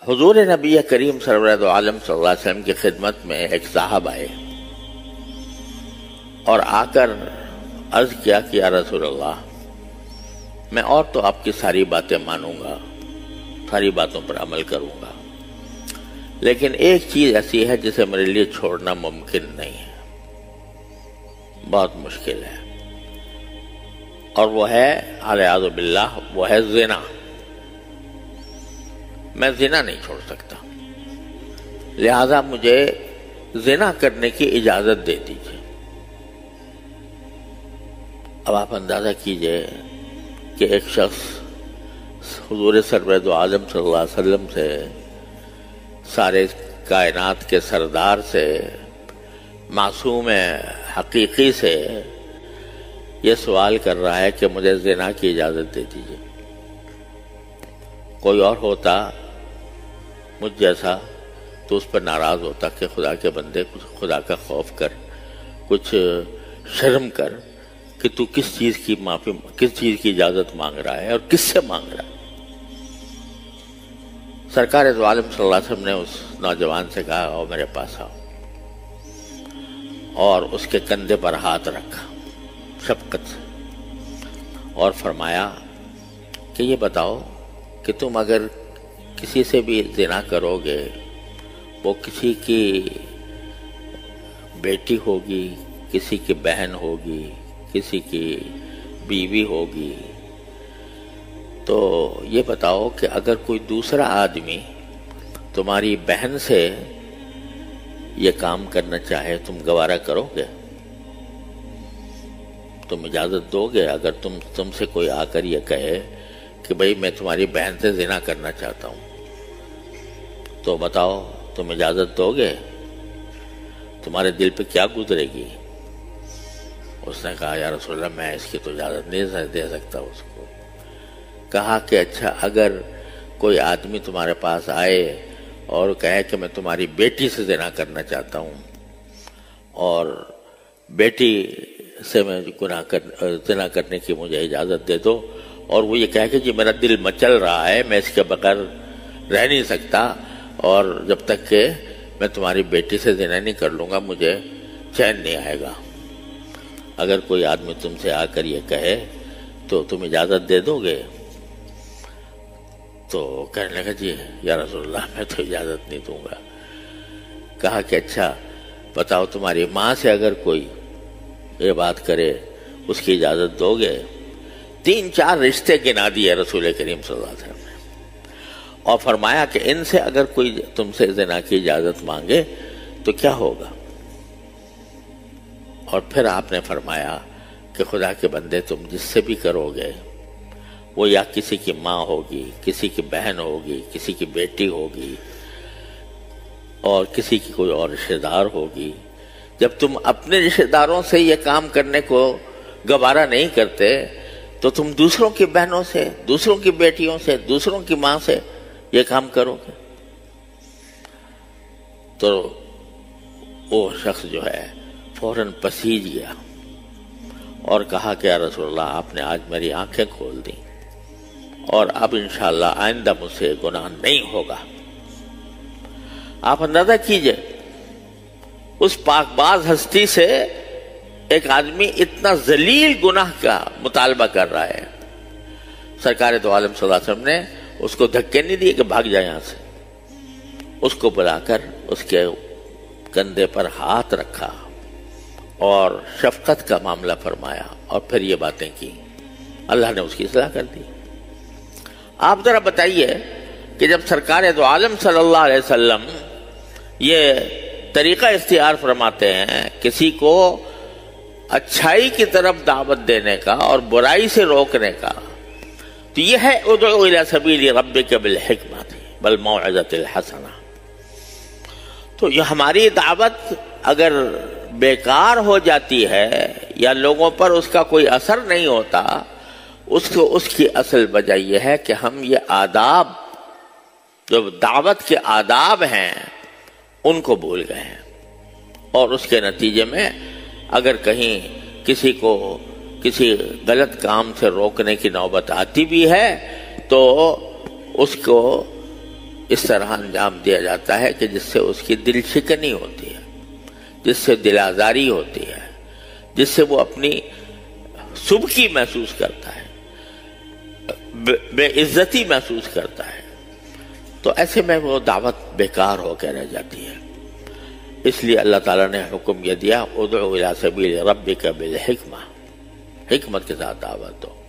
حضور نبی کریم سرورت عالم صلی اللہ علیہ وسلم کی خدمت میں ایک صاحب آئے اور آ کر عرض کیا کہ یا رسول اللہ، میں اور تو آپ کی ساری باتیں مانوں گا، ساری باتوں پر عمل کروں گا، لیکن ایک چیز ایسی ہے جسے میرے لیے چھوڑنا ممکن نہیں ہے، بہت مشکل ہے، اور وہ ہے اعوذ باللہ، وہ ہے زنا۔ میں زنا نہیں چھوڑ سکتا، لہذا مجھے زنا کرنے کی اجازت دے دیجیے۔ اب آپ اندازہ کیجئے کہ ایک شخص حضور سرورت عالم صلی اللہ علیہ وسلم سے، سارے کائنات کے سردار سے، معصوم حقیقی سے یہ سوال کر رہا ہے کہ مجھے زنا کی اجازت دے دیجیے۔ کوئی اور ہوتا مجھ جیسا تو اس پر ناراض ہوتا کہ خدا کے بندے، کچھ خدا کا خوف کر، کچھ شرم کر کہ تو کس چیز کی معافی، کس چیز کی اجازت مانگ رہا ہے اور کس سے مانگ رہا ہے۔ سرکار دو عالم صلی اللہ علیہ وسلم نے اس نوجوان سے کہا آؤ میرے پاس آؤ، اور اس کے کندھے پر ہاتھ رکھا شفقت سے اور فرمایا کہ یہ بتاؤ کہ تم اگر کسی سے بھی زنا کرو گے، وہ کسی کی بیٹی ہوگی، کسی کی بہن ہوگی، کسی کی بیوی ہوگی، تو یہ بتاؤ کہ اگر کوئی دوسرا آدمی تمہاری بہن سے یہ کام کرنا چاہے، تم گوارا کرو گے؟ تم اجازت دو گے؟ اگر تم سے کوئی آ کر یہ کہے کہ بھئی میں تمہاری بہن سے زنا کرنا چاہتا ہوں، تو بتاؤ تم اجازت دو گے؟ تمہارے دل پہ کیا گزرے گی؟ اس نے کہا یا رسول اللہ میں اس کی تو اجازت نہیں دے سکتا اس کو۔ کہا کہ اچھا اگر کوئی آدمی تمہارے پاس آئے اور کہے کہ میں تمہاری بیٹی سے زنا کرنا چاہتا ہوں اور بیٹی سے میں زنا کرنے کی مجھے اجازت دے دو، اور وہ یہ کہے کہ جی میرا دل مچل رہا ہے، میں اس کے بغیر رہ نہیں سکتا، اور جب تک کہ میں تمہاری بیٹی سے زنا نہیں کر لوں گا مجھے چین نہیں آئے گا، اگر کوئی آدمی تم سے آ کر یہ کہے تو تم اجازت دے دو گے؟ تو کہنے لگا جی یا رسول اللہ میں تو اجازت نہیں دوں گا۔ کہا کہ اچھا بتاؤ تمہاری ماں سے اگر کوئی یہ بات کرے اس کی اجازت دو گے؟ 3-4 رشتے گنا دیے رسول کریم صلی اللہ علیہ وسلم نے، اور فرمایا کہ ان سے اگر کوئی تم سے زنا کی اجازت مانگے تو کیا ہوگا؟ اور پھر آپ نے فرمایا کہ خدا کے بندے تم جس سے بھی کرو گے، وہ یا کسی کی ماں ہوگی، کسی کی بہن ہوگی، کسی کی بیٹی ہوگی، اور کسی کی کوئی اور رشتہ دار ہوگی، جب تم اپنے رشتہ داروں سے یہ کام کرنے کو گوارا نہیں کرتے تو تم دوسروں کی بہنوں سے، دوسروں کی بیٹیوں سے، دوسروں کی ماں سے یہ کام کرو گے؟ تو وہ شخص جو ہے فوراً پسیج گیا اور کہا کہ یا رسول اللہ آپ نے آج میری آنکھیں کھول دیں، اور اب انشاءاللہ آئندہ مجھ سے گناہ نہیں ہوگا۔ آپ اندازہ کیجئے اس پاک باز ہستی سے ایک آدمی اتنا ذلیل گناہ کا مطالبہ کر رہا ہے۔ سرکار دو عالم صلی اللہ علیہ وسلم نے اس کو دھکے نہیں دیے کہ بھاگ جائے یہاں سے، اس کو بلا کر اس کے کندھے پر ہاتھ رکھا اور شفقت کا معاملہ فرمایا، اور پھر یہ باتیں کی، اللہ نے اس کی اصلاح کر دی۔ آپ ذرا بتائیے کہ جب سرکار دو عالم صلی اللہ علیہ وسلم یہ طریقہ اختیار فرماتے ہیں کسی کو اچھائی کی طرف دعوت دینے کا اور برائی سے روکنے کا، تو یہ ہے ادعو الی سبیل ربک بالحکمۃ والموعظۃ الحسنہ۔ تو یہ ہماری دعوت اگر بیکار ہو جاتی ہے یا لوگوں پر اس کا کوئی اثر نہیں ہوتا، اس کی اصل وجہ یہ ہے کہ ہم یہ آداب جو دعوت کے آداب ہیں ان کو بھول گئے ہیں، اور اس کے نتیجے میں اگر کہیں کسی کو کسی غلط کام سے روکنے کی نوبت آتی بھی ہے تو اس کو اس طرح انجام دیا جاتا ہے کہ جس سے اس کی دل شکنی ہوتی ہے، جس سے دل آزاری ہوتی ہے، جس سے وہ اپنی سبکی محسوس کرتا ہے، بے عزتی محسوس کرتا ہے، تو ایسے میں وہ دعوت بیکار ہو کے رہ جاتی ہے۔ اس لیے اللہ تعالیٰ نے حکم یہ دیا ادعو الی سبیل ربک بالحکمہ، حکمت کے ساتھ دعوت دو۔